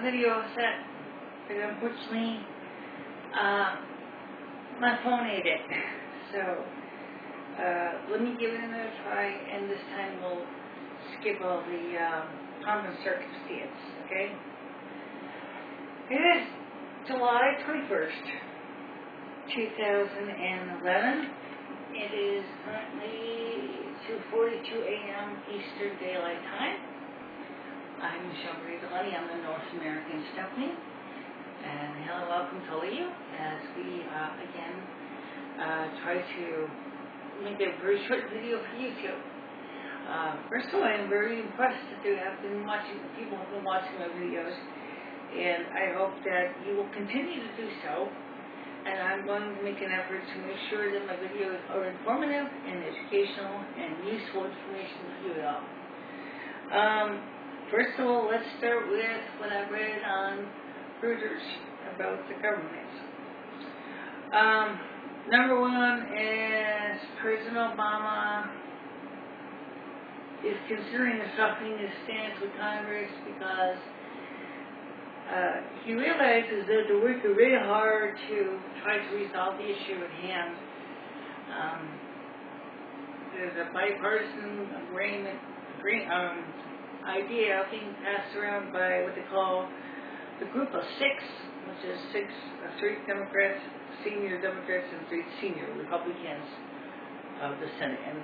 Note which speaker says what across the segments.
Speaker 1: video set, but unfortunately, my phone ate it. So, let me give it another try, and this time we'll skip all the pomp and circumstance, okay? It is July 21st, 2011. It is currently 2:42 a.m. Eastern Daylight Time. I'm MicheleMarieDalene. I'm the North American Snow Queen. And hello, welcome to all of you as we again try to make a very short video for YouTube. First of all, I'm very impressed that people have been watching my videos, and I hope that you will continue to do so. And I'm going to make an effort to make sure that my videos are informative and educational and useful information for you all. First of all, let's start with what I read on Reuters about the government. Number one is President Obama is considering softening his stance with Congress because he realizes that they're working really hard to try to resolve the issue at hand. There's a bipartisan idea being passed around by what they call the Group of Six, which is three Democrats, senior Democrats, and three senior Republicans of the Senate, and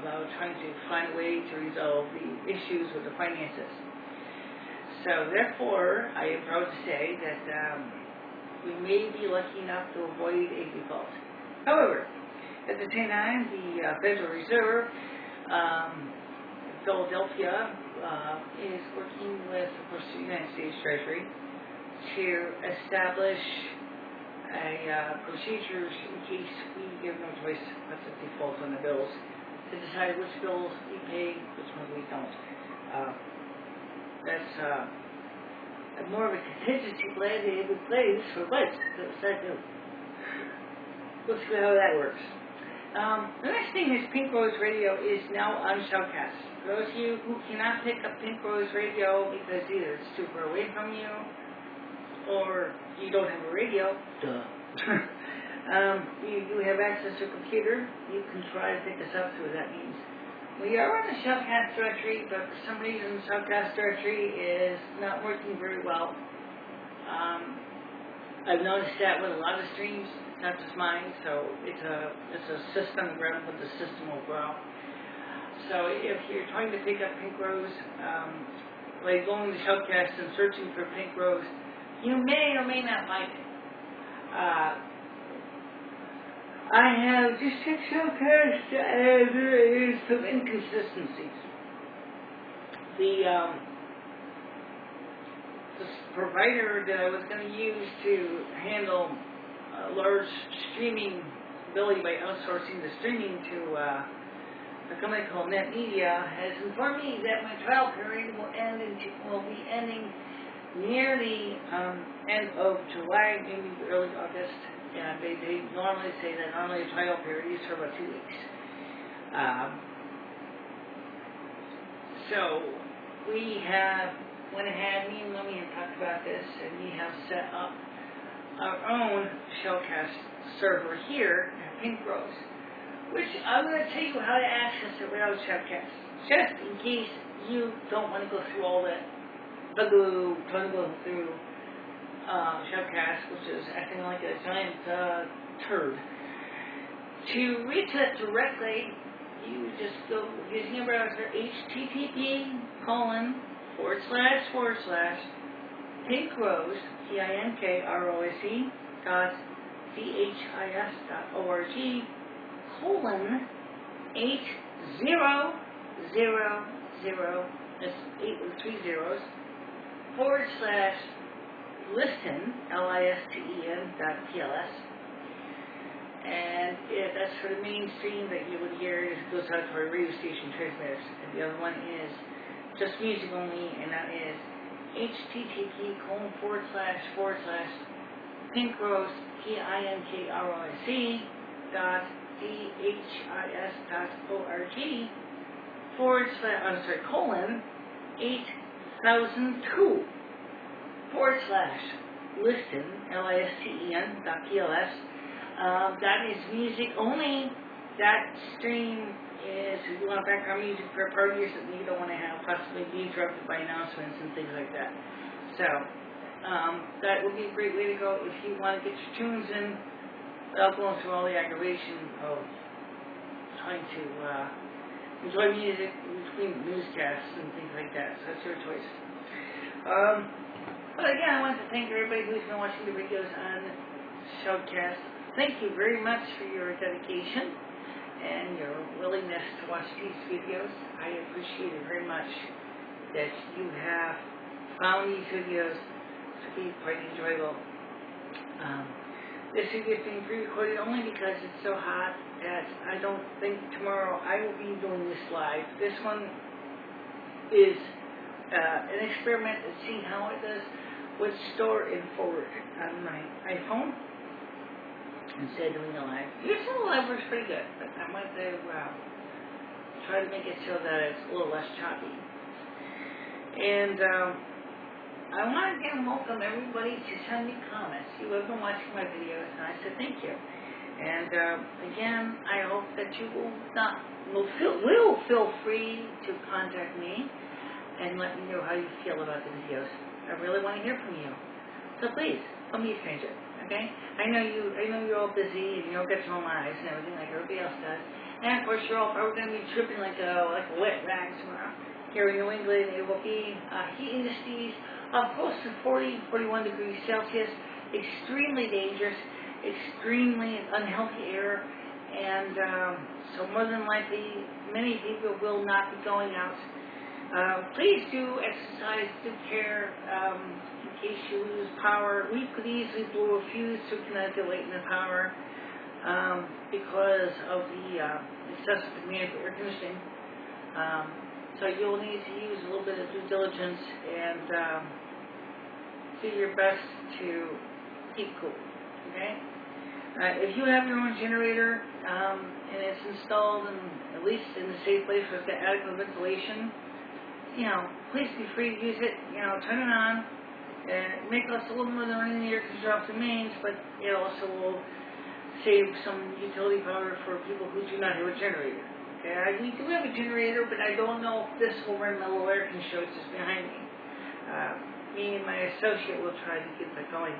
Speaker 1: about trying to find a way to resolve the issues with the finances. So therefore, I am proud to say that we may be lucky enough to avoid a default. However, at the same time, the Federal Reserve, Philadelphia, is working with, of course, the United States Treasury to establish a procedure in case we give no choice but to default on the bills, to decide which bills we pay, which ones we don't. That's more of a contingency plan they have in place for what? We'll see how that works. The next thing is Pink Rose Radio is now on Shoutcast. For those of you who cannot pick up Pink Rose Radio because either it's too far away from you or you don't have a radio, you have access to a computer, you can try to pick us up through that means. We are on the Shoutcast directory, but for some reason the Shoutcast directory is not working very well. I've noticed that with a lot of streams, not just mine, so it's a system rather than the system overall. So if you're trying to pick up Pink Rose, like going to Shoutcast and searching for Pink Rose, you may or may not find it. I have just checked Shoutcast, and there is some inconsistencies. The provider that I was going to use to handle large streaming ability by outsourcing the streaming to a company called NetMedia has informed me that my trial period will be ending near the end of July, maybe early August. And they normally say that normally a trial period is for about 2 weeks. So we have went ahead, me and Lumi have talked about this, and we have set up our own Shoutcast server here at Pink Rose, which I'm going to tell you how to access it without Shoutcast, just in case you don't want to go through all that bugaboo, trying to go through Shoutcast, which is acting like a giant turd. To reach it directly, you just go using your browser, http://pinkrose, PINKROSE .chis.org/8000, that's 8 with 3 zeros, /listen, LISTEN.pls. And that's for the mainstream that you would hear. It goes out to our radio station transmitters. And the other one is just music only, and that is http://pinkrose, PINKROSE .dhis.org /800 2002 listen.pls. That is music only. That stream is if you want background music for parties that you don't want to have possibly be interrupted by announcements and things like that. So that would be a great way to go if you want to get your tunes in without going through all the aggravation of trying to enjoy music between newscasts and things like that. So that's your choice. But again, I want to thank everybody who's been watching the videos on Showcast. Thank you very much for your dedication and your willingness to watch these videos. I appreciate it very much that you have found these videos to be quite enjoyable. This video is being pre-recorded only because it's so hot that I don't think tomorrow I will be doing this live. This one is an experiment to see how it does with store and forward on my iPhone instead of doing a live. Usually the live works pretty good, but I might try to make it so that it's a little less choppy. And I want to again welcome everybody to send me comments. You have been watching my videos, and I said thank you. And again, I hope that you will feel free to contact me and let me know how you feel about the videos. I really want to hear from you. So please, don't be a stranger, okay? I know you're all busy and you don't get your own lives and everything like everybody else does. And of course, you're all probably going to be tripping like a wet rag tomorrow. Here in New England, it will be heat indices of close to 40, 41 degrees Celsius. Extremely dangerous, extremely unhealthy air, and so more than likely, many people will not be going out. Please do exercise, do care, in case you lose power. We could easily blow a fuse so we cannot get late in the power because of the excessive demand for air conditioning. So you'll need to use a little bit of due diligence and do your best to keep cool, okay? If you have your own generator and it's installed in, at least in a safe place where it's got adequate ventilation, please be free to use it. Turn it on. It may cost a little more than running the air conditioner off the mains, but it also will save some utility power for people who do not have a generator. Okay, we do have a generator, but I don't know if this will run the little air conditioner just behind me. Me and my associate will try to get that going.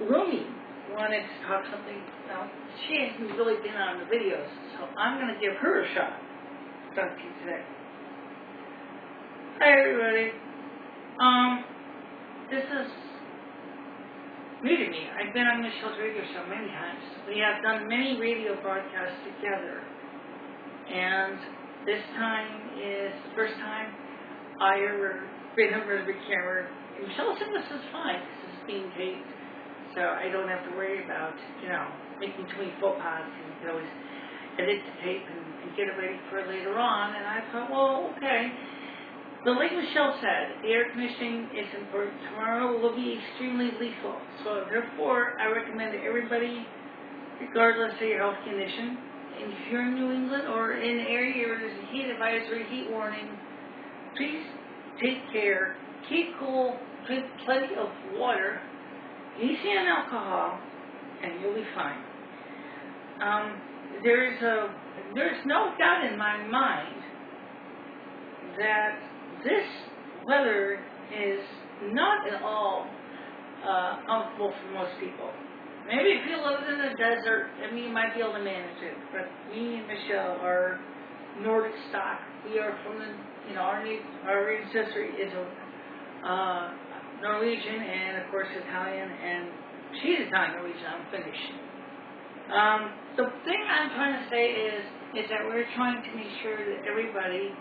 Speaker 1: Lumi wanted to talk something. She hasn't really been on the videos, so I'm going to give her a shot to talk to you today. Hi everybody. This is new to me. I've been on Michele's radio show many times. We have done many radio broadcasts together. And this time is the first time I ever been over the camera. And Michele said this is fine. This is being taped. So I don't have to worry about, making too many faux pas. You can always edit the tape and get it ready for later on. And I thought, well, okay. But like Michele said, the air conditioning is important. Tomorrow will be extremely lethal. So therefore, I recommend to everybody, regardless of your health condition, and if you're in New England or in an area where there's a heat advisory, heat warning, please take care, keep cool, drink plenty of water, easy on alcohol, and you'll be fine. There's no doubt in my mind that this weather is not at all comfortable for most people. Maybe if you live in the desert, you might be able to manage it. But me and Michele are Nordic stock. We are from our ancestry is Norwegian and of course Italian, and she's Italian Norwegian. I'm Finnish. The thing I'm trying to say is that we're trying to make sure that everybody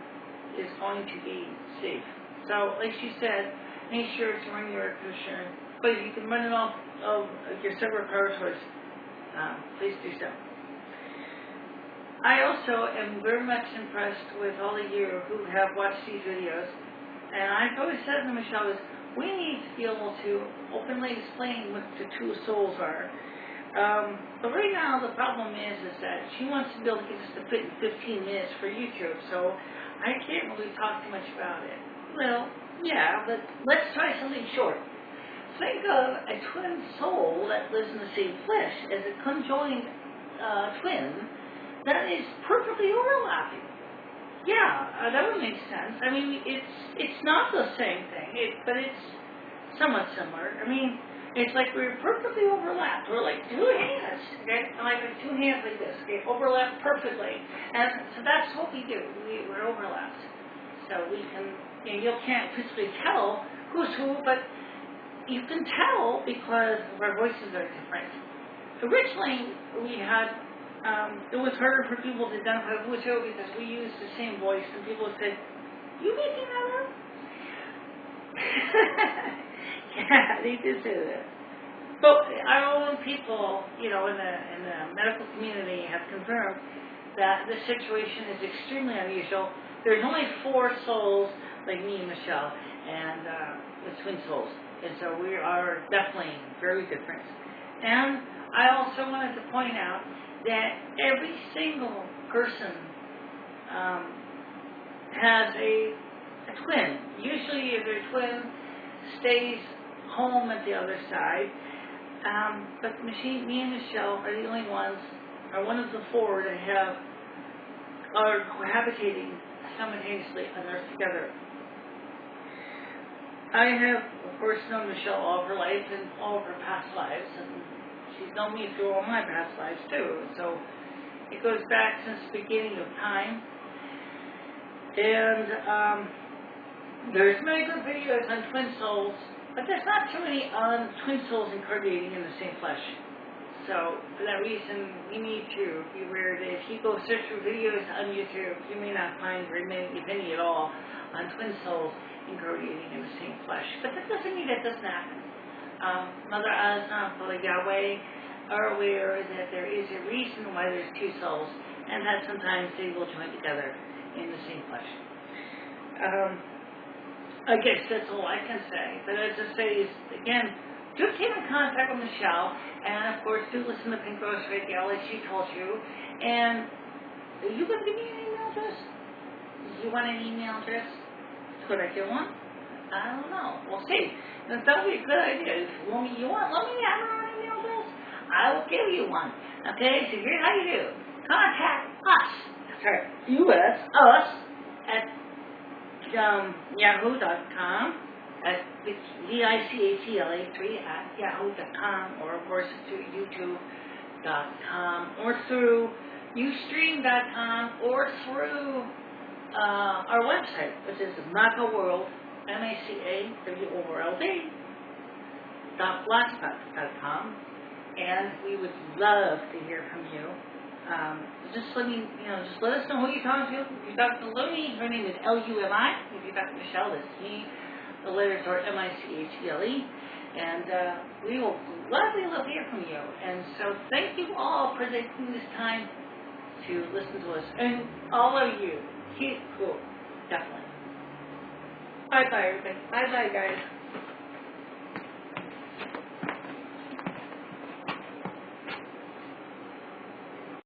Speaker 1: is going to be safe. So, like she said, make sure to run your air conditioner. But if you can run it off of your separate power source, please do so. I also am very much impressed with all of you who have watched these videos. And I've always said to Michele, we need to be able to openly explain what the two souls are. But right now the problem is that she wants to be able to get us to fit in 15 minutes for YouTube. So I can't really talk too much about it. Well, Yeah, but let's try something short. Think of a twin soul that lives in the same flesh as a conjoined twin that is perfectly overlapping. Yeah, that would make sense. I mean, it's not the same thing, but it's somewhat similar. I mean, it's like we're perfectly overlapped. We're like two hands, okay? Like two hands like this, okay? Overlapped perfectly. And so that's what we do. We're overlapped. So we can, you can't physically tell who's who, but you can tell because our voices are different. Originally, we had, it was harder for people to identify who was who because we used the same voice, and people said, "You making that up?" Yeah, they did say that. But our own people, in the medical community have confirmed that this situation is extremely unusual. There's only 4 souls like me and Michele, and the twin souls. And so we are definitely very different. And I also wanted to point out that every single person has a twin. Usually their twin stays home at the other side. But me and Michele are the only ones, are one of the 4 that are cohabitating simultaneously on Earth together. I have, of course, known Michele all of her life and all of her past lives, and she's known me through all my past lives too. So it goes back since the beginning of time. And there's many good videos on twin souls, but there's not too many on twin souls incarnating in the same flesh. So for that reason, you need to be aware that if you go search for videos on YouTube, you may not find very many, if any at all, on twin souls incarnating in the same flesh. But that doesn't mean that doesn't happen. Mother Asna, Father Yahweh are aware that there is a reason why there's 2 souls, and that sometimes they will join together in the same flesh. I guess that's all I can say. But as I say, again, do keep in contact with Michele, and of course, do listen to Pink Rose Radio, like she told you. And are you going to give me an email address? Do you want an email address? Could I get one? I don't know. We'll see. That would be a good idea. Let me have an email address. I will give you one. Okay? So here's how you do. Contact us. Sorry, U.S. us at yahoo.com, at VICHELA3 at yahoo.com, or of course through youtube.com, or through ustream.com, or through our website, which is MacaWorld, MacaWorld.blogspot.com, and we would love to hear from you. Just let us know who you're talking to. If you're talking to Lumi, her name is Lumi. If you're talking to Michele, that's me. The letters are Michele. And we will gladly love to hear from you. And so thank you all for taking this time to listen to us. And all of you, keep cool. Definitely. Bye-bye, everybody. Bye-bye, guys.